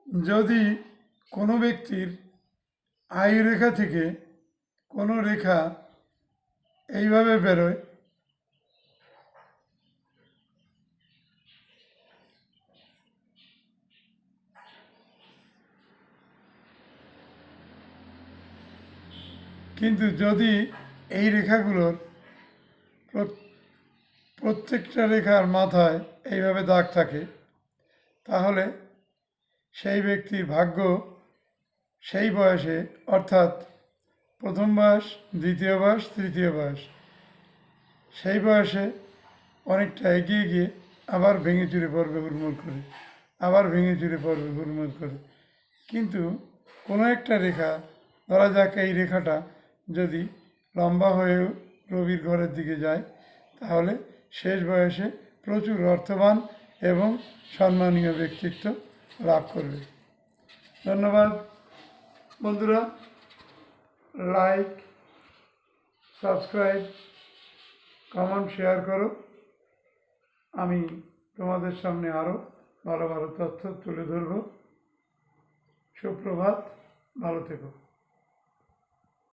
যদি কোনো ব্যক্তির আয়ু রেখা থেকে কোনো রেখা এইভাবে বেরোয়, কিন্তু যদি এই রেখাগুলোর প্রত্যেকটা রেখার মাথায় এইভাবে দাগ থাকে, তাহলে সেই ব্যক্তির ভাগ্য সেই বয়সে, অর্থাৎ প্রথম বয়স, দ্বিতীয় বয়স, তৃতীয় বয়স, সেই বয়সে অনেকটা এগিয়ে গিয়ে আবার ভেঙে চুরে পড়বে হুড়মুড় করে, আবার ভেঙে চুরে পড়বে হুড়মুড় করে। কিন্তু কোনো একটা রেখা, ধরা যাক এই রেখাটা যদি লম্বা হয়ে রবির ঘরের দিকে যায়, তাহলে শেষ বয়সে প্রচুর অর্থবান এবং সম্মানীয় ব্যক্তিত্ব লাভ করবে। ধন্যবাদ বন্ধুরা। লাইক, সাবস্ক্রাইব, কমেন্ট, শেয়ার করো। আমি তোমাদের সামনে আরও ভালো ভালো তথ্য তুলে ধরব। সুপ্রভাত, ভালো থেকো।